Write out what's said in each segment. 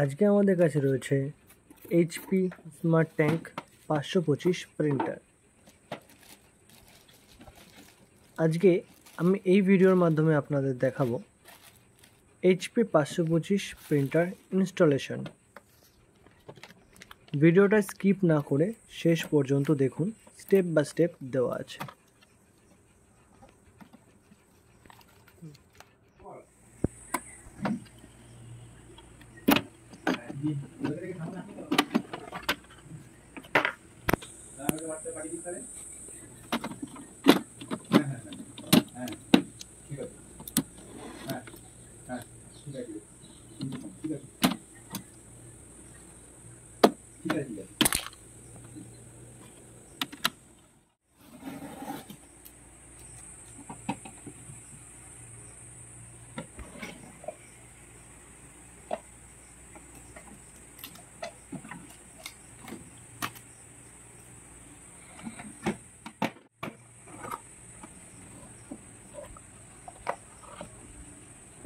আজকে আমাদের কাছে রয়েছে এইচপি স্মার্ট ট্যাঙ্ক 525 প্রিন্টার। আজকে আমি এই ভিডিওর মাধ্যমে আপনাদের দেখাবো এইচপি 525 প্রিন্টার ইনস্টলেশন। ভিডিওটা স্কিপ না করে শেষ পর্যন্ত দেখুন, স্টেপ বাই স্টেপ দেওয়া আছে।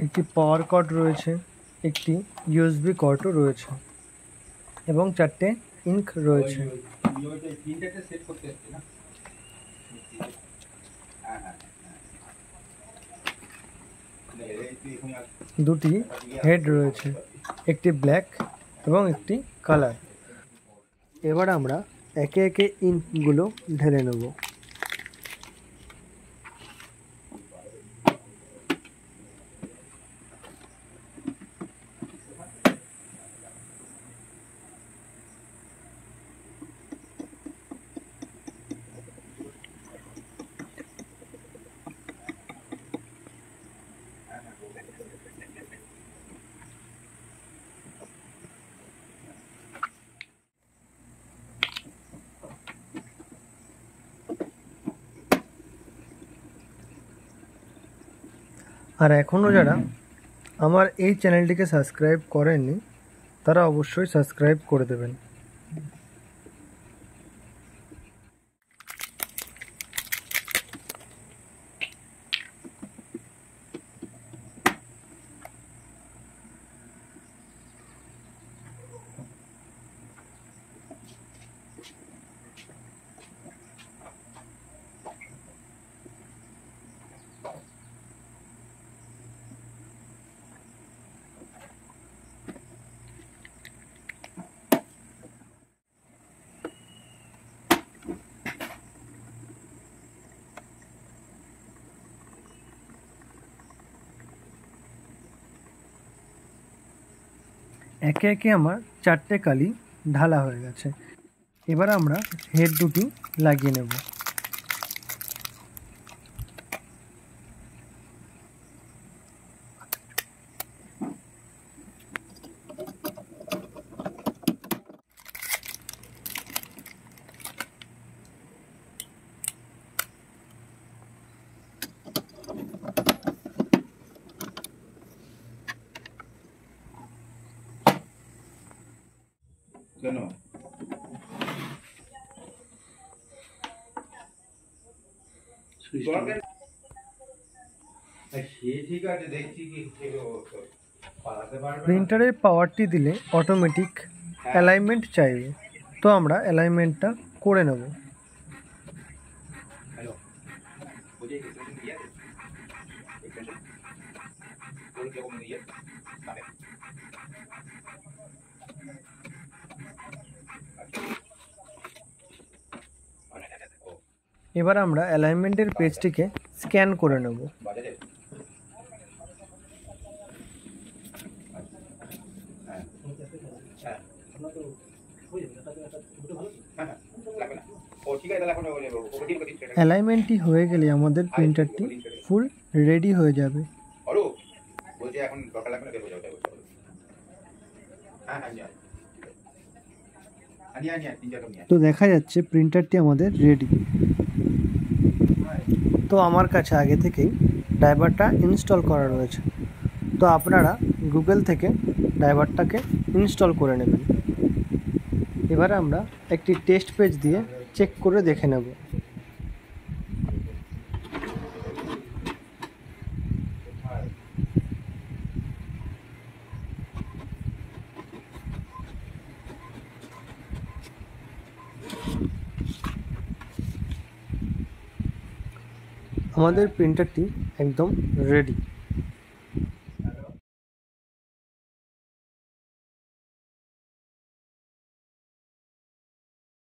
একটি পাওয়ার কর্ড রয়েছে, একটি ইউএসবি কর্ডও রয়েছে এবং 4টে ইঙ্ক রয়েছে। দুটি হেড রয়েছে, একটি ব্ল্যাক এবং একটি কালার। এবার আমরা একে একে ইঙ্কগুলো ঢেলে নেব। আর এখনও যারা আমার এই চ্যানেলটিকে সাবস্ক্রাইব করেননি তারা অবশ্যই সাবস্ক্রাইব করে দেবেন। একে একে আমার 4টে কালি ঢালা হয়ে গেছে। এবার আমরা হেড দুটি লাগিয়ে নেব। কেন প্রিন্টারের পাওয়ারটি দিলে অটোমেটিক অ্যালাইনমেন্ট চাইবে, তো আমরা অ্যালাইনমেন্টটা করে নেব। এবার আমরা অ্যালাইনমেন্টের পেজটিকে স্ক্যান করে নেব। অ্যালাইনমেন্টটি হয়ে গেলে আমাদের প্রিন্টারটি ফুল রেডি হয়ে যাবে। তো দেখা যাচ্ছে প্রিন্টারটি আমাদের রেডি। তো আমার কাছে আগে থেকেই ড্রাইভারটা ইনস্টল করা রয়েছে, তো আপনারা গুগল থেকে ড্রাইভারটাকে ইনস্টল করে নেবেন। এবারে আমরা একটি টেস্ট পেজ দিয়ে চেক করে দেখে নেব। আমাদের প্রিন্টারটি একদম রেডি।